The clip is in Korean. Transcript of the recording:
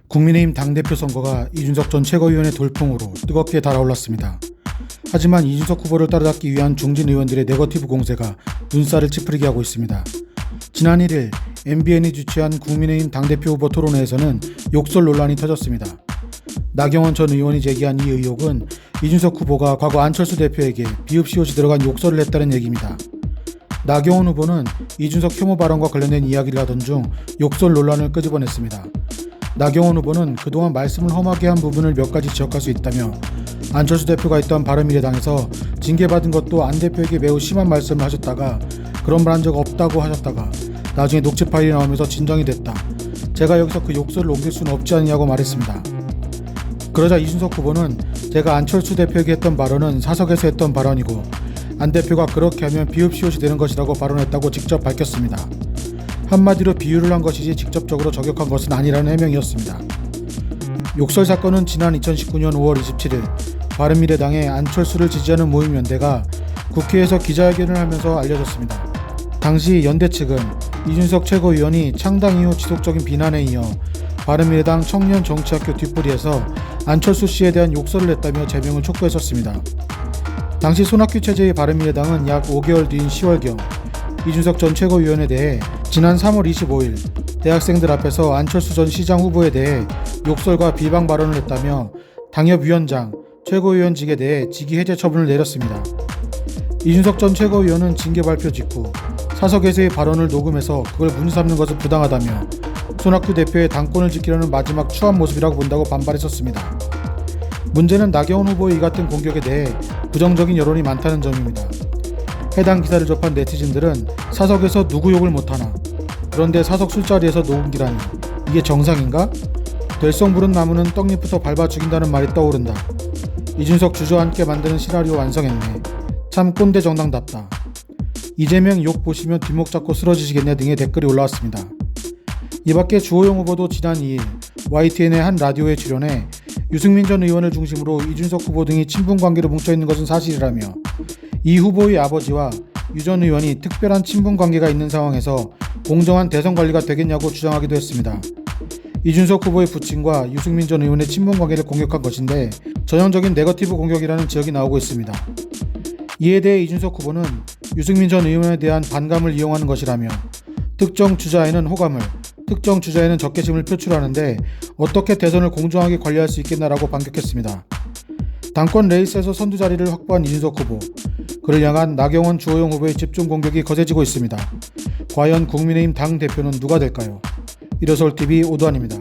국민의힘 당대표 선거가 이준석 전 최고위원의 돌풍으로 뜨겁게 달아올랐습니다. 하지만 이준석 후보를 따라잡기 위한 중진 의원들의 네거티브 공세가 눈살을 찌푸리게 하고 있습니다. 지난 1일 MBN이 주최한 국민의힘 당대표 후보 토론회에서는 욕설 논란이 터졌습니다. 나경원 전 의원이 제기한 이 의혹은 이준석 후보가 과거 안철수 대표에게 비읍시옷이 들어간 욕설을 했다는 얘기입니다. 나경원 후보는 이준석 혐오 발언과 관련된 이야기를 하던 중 욕설 논란을 끄집어냈습니다. 나경원 후보는 그동안 말씀을 험하게 한 부분을 몇 가지 지적할 수 있다며 안철수 대표가 있던 바른미래당에서 징계받은 것도 안 대표에게 매우 심한 말씀을 하셨다가 그런 말 한 적 없다고 하셨다가 나중에 녹취 파일이 나오면서 진정이 됐다. 제가 여기서 그 욕설을 옮길 수는 없지 않냐고 말했습니다. 그러자 이준석 후보는 제가 안철수 대표에게 했던 발언은 사석에서 했던 발언이고 안 대표가 그렇게 하면 비읍시옷이 되는 것이라고 발언했다고 직접 밝혔습니다. 한마디로 비유를 한 것이지 직접적으로 저격한 것은 아니라는 해명이었습니다. 욕설 사건은 지난 2019년 5월 27일 바른미래당의 안철수를 지지하는 모임연대가 국회에서 기자회견을 하면서 알려졌습니다. 당시 연대 측은 이준석 최고위원이 창당 이후 지속적인 비난에 이어 바른미래당 청년정치학교 뒷부리에서 안철수 씨에 대한 욕설을 했다며 제명을 촉구했었습니다. 당시 손학규 체제의 바른미래당은 약 5개월 뒤인 10월경 이준석 전 최고위원에 대해 지난 3월 25일 대학생들 앞에서 안철수 전 시장 후보에 대해 욕설과 비방 발언을 했다며 당협위원장, 최고위원직에 대해 직위 해제 처분을 내렸습니다. 이준석 전 최고위원은 징계 발표 직후 사석에서의 발언을 녹음해서 그걸 문제 삼는 것은 부당하다며 손학규 대표의 당권을 지키려는 마지막 추한 모습이라고 본다고 반발했었습니다. 문제는 나경원 후보의 이 같은 공격에 대해 부정적인 여론이 많다는 점입니다. 해당 기사를 접한 네티즌들은 사석에서 누구 욕을 못하나, 그런데 사석 술자리에서 녹음기라니 이게 정상인가? 될성 부른 나무는 떡잎부터 밟아 죽인다는 말이 떠오른다. 이준석 주저앉게 만드는 시나리오 완성했네. 참 꼰대 정당답다. 이재명 욕 보시면 뒷목 잡고 쓰러지시겠네 등의 댓글이 올라왔습니다. 이밖에 주호영 후보도 지난 2일 YTN의 한 라디오에 출연해 유승민 전 의원을 중심으로 이준석 후보 등이 친분관계로 뭉쳐있는 것은 사실이라며 이 후보의 아버지와 유 전 의원이 특별한 친분관계가 있는 상황에서 공정한 대선관리가 되겠냐고 주장하기도 했습니다. 이준석 후보의 부친과 유승민 전 의원의 친분관계를 공격한 것인데 전형적인 네거티브 공격이라는 지적이 나오고 있습니다. 이에 대해 이준석 후보는 유승민 전 의원에 대한 반감을 이용하는 것이라며 특정 주자에는 호감을, 특정 주자에는 적개심을 표출하는데 어떻게 대선을 공정하게 관리할 수 있겠나라고 반격했습니다. 당권 레이스에서 선두 자리를 확보한 이준석 후보, 그를 향한 나경원, 주호영 후보의 집중 공격이 거세지고 있습니다. 과연 국민의힘 당대표는 누가 될까요? 일요서울TV 오두환입니다.